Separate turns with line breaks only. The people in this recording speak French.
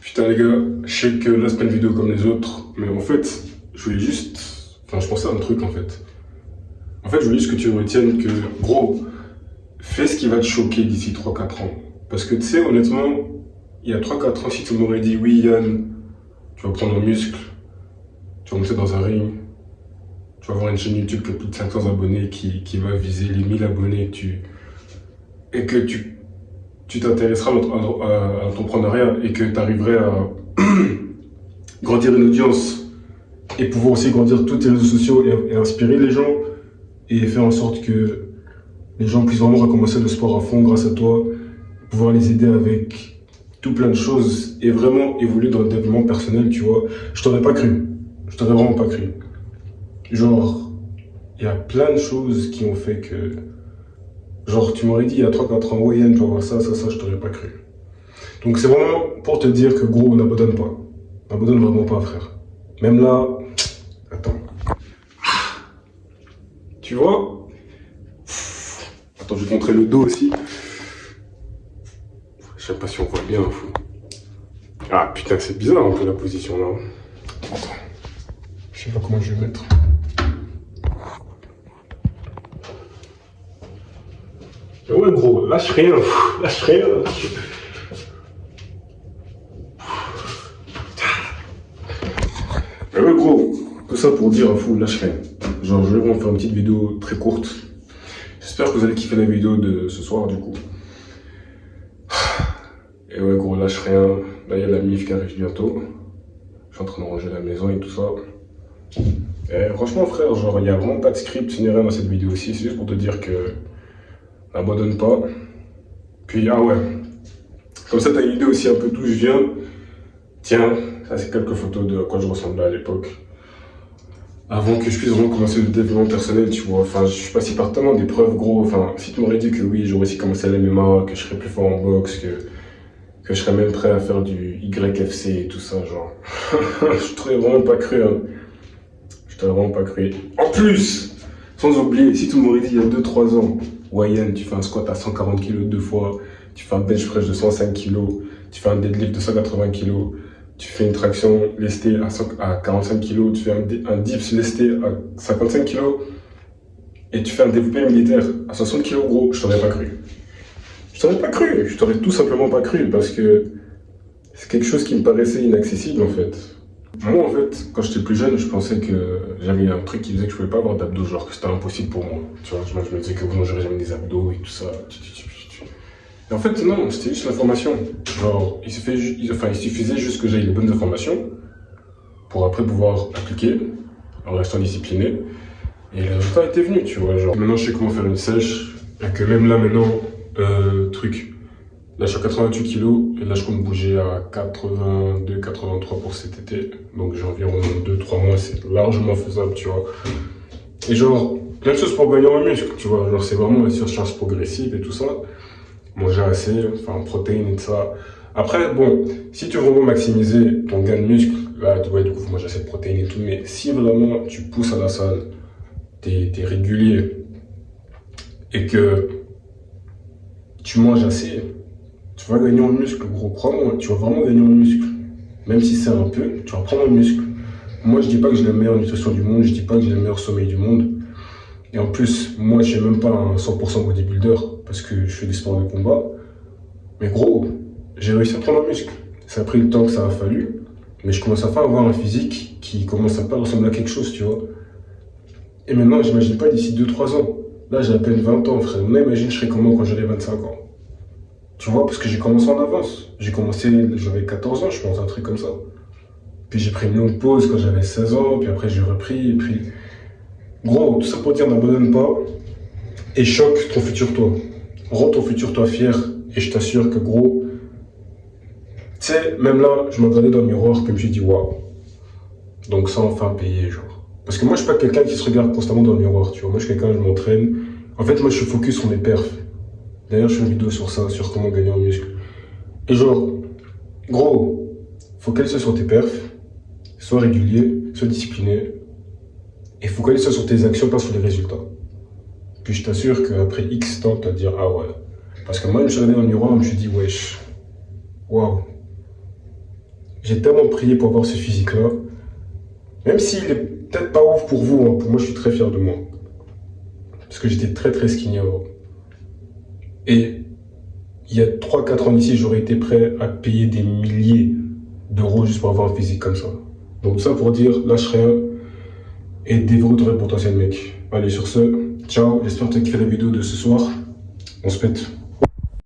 Putain les gars, je sais que là c'est pas une vidéo comme les autres, mais en fait, je voulais juste... Enfin, je pensais à un truc en fait. En fait, je voulais juste que tu retiennes que, gros, fais ce qui va te choquer d'ici 3 4 ans. Parce que tu sais, honnêtement, il y a 3 4 ans, si tu m'aurais dit, oui Yann, tu vas prendre un muscle, tu vas monter dans un ring, tu vas avoir une chaîne YouTube qui a plus de 500 abonnés, qui va viser les 1000 abonnés, et que tu t'intéresseras à l'entrepreneuriat et que tu arriverais à grandir une audience et pouvoir aussi grandir tous tes réseaux sociaux et inspirer les gens et faire en sorte que les gens puissent vraiment recommencer le sport à fond grâce à toi, pouvoir les aider avec tout plein de choses et vraiment évoluer dans le développement personnel, tu vois. Je t'aurais pas cru. Je t'aurais vraiment pas cru. Genre, il y a plein de choses qui ont fait que... Genre, tu m'aurais dit il y a 3 4 ans, ouais Yann, tu vas voir ça, je t'aurais pas cru. Donc c'est vraiment pour te dire que gros, on n'abandonne pas. On n'abandonne vraiment pas, frère. Même là... Attends. Tu vois? Attends, je vais te montrer le dos aussi. Je sais pas si on voit bien, fou. Ah putain, c'est bizarre un peu la position là. Attends. Je sais pas comment je vais mettre. Ouais gros, lâche rien, lâche rien. Mais ouais gros, tout ça pour dire fou, lâche rien. Genre je vais vraiment faire une petite vidéo très courte. J'espère que vous allez kiffer la vidéo de ce soir du coup. Et ouais gros, lâche rien. Là il y a la MIF qui arrive bientôt. Je suis en train de ranger la maison et tout ça. Et franchement frère, genre il n'y a vraiment pas de script ni rien dans cette vidéo aussi. C'est juste pour te dire que n'abandonne pas. Puis ah ouais, comme ça t'as une idée aussi un peu d'où je viens. Tiens, ça c'est quelques photos de à quoi je ressemblais à l'époque. Avant que je puisse vraiment commencer le développement personnel, tu vois. Enfin, je suis passé par tellement d'épreuves, gros. Enfin, si tu m'aurais dit que oui, j'aurais aussi commencé à l'MMA, que je serais plus fort en boxe, que je serais même prêt à faire du YFC et tout ça, genre. Je t'aurais vraiment pas cru, hein. Je t'aurais vraiment pas cru. En plus, sans oublier, si tu m'aurais dit il y a 2 3 ans, ouais Yann, tu fais un squat à 140 kg 2 fois, tu fais un bench press de 105 kg, tu fais un deadlift de 180 kg, tu fais une traction lestée à 45 kg, tu fais un dips lesté à 55 kg, et tu fais un développé militaire à 60 kg, gros, je t'aurais pas cru. Je t'aurais pas cru, je t'aurais tout simplement pas cru, parce que c'est quelque chose qui me paraissait inaccessible en fait. Moi en fait, quand j'étais plus jeune, je pensais que j'avais un truc qui faisait que je pouvais pas avoir d'abdos, genre que c'était impossible pour moi. Tu vois, je me disais que bon, j'aurais jamais des abdos et tout ça. Et en fait, non, c'était juste l'information. Genre, il suffisait juste que j'aie les bonnes informations pour après pouvoir appliquer en restant discipliné. Et le résultat était venu, tu vois. Genre, maintenant, je sais comment faire une sèche. Et que même là, maintenant, là, je suis à 88 kg et là, je compte bouger à 82, 83 pour cet été. Donc, j'ai environ 2 3 mois, c'est largement faisable, tu vois. Et genre, plein de choses pour gagner en muscle, tu vois. Genre, c'est vraiment la surcharge progressive et tout ça. Manger assez, enfin, protéines et tout ça. Après, bon, si tu veux vraiment maximiser ton gain de muscle, là, ouais, du coup, faut manger assez de protéines et tout. Mais si vraiment tu pousses à la salle, t'es régulier et que tu manges assez, tu vas gagner en muscle, gros. Crois-moi, tu vas vraiment gagner en muscle. Même si c'est un peu, tu vas prendre en muscle. Moi, je dis pas que j'ai la meilleure nutrition du monde, je dis pas que j'ai le meilleur sommeil du monde. Et en plus, moi, je suis même pas un 100% bodybuilder parce que je fais des sports de combat. Mais gros, j'ai réussi à prendre en muscle. Ça a pris le temps que ça a fallu, mais je commence à avoir un physique qui commence à pas ressembler à quelque chose, tu vois. Et maintenant, j'imagine pas d'ici 2 3 ans. Là, j'ai à peine 20 ans, frère. Maintenant, imagine, je serais comment quand j'aurai 25 ans. Tu vois, parce que j'ai commencé en avance. J'ai commencé, j'avais 14 ans, je pense, un truc comme ça. Puis j'ai pris une longue pause quand j'avais 16 ans, puis après j'ai repris, et puis... Gros, tout ça pour dire n'abandonne pas et choque ton futur toi. Rends ton futur toi fier et je t'assure que gros, tu sais, même là, je me regardais dans le miroir comme je me suis dit waouh. Donc ça enfin payé, genre. Parce que moi je suis pas quelqu'un qui se regarde constamment dans le miroir, tu vois. Moi je suis quelqu'un, je m'entraîne. En fait, moi je suis focus sur mes perfs. D'ailleurs, je fais une vidéo sur ça, sur comment gagner en muscle. Et genre, gros, focalise sur tes perfs, sois régulier, sois discipliné. Et focalise sur tes actions, pas sur les résultats. Puis je t'assure qu'après X temps, tu vas te dire, ah ouais. Parce que moi, je me suis regardé dans le miroir, je me suis dit, wesh, waouh. J'ai tellement prié pour avoir ce physique-là. Même s'il est peut-être pas ouf pour vous, hein, pour moi, je suis très fier de moi. Parce que j'étais très très skinny avant. Et il y a 3-4 ans ici, j'aurais été prêt à payer des milliers d'euros juste pour avoir un physique comme ça. Donc tout ça pour dire, lâche rien et développe ton vrai potentiel, mec. Allez, sur ce, ciao, j'espère que tu as kiffé la vidéo de ce soir. On se pète.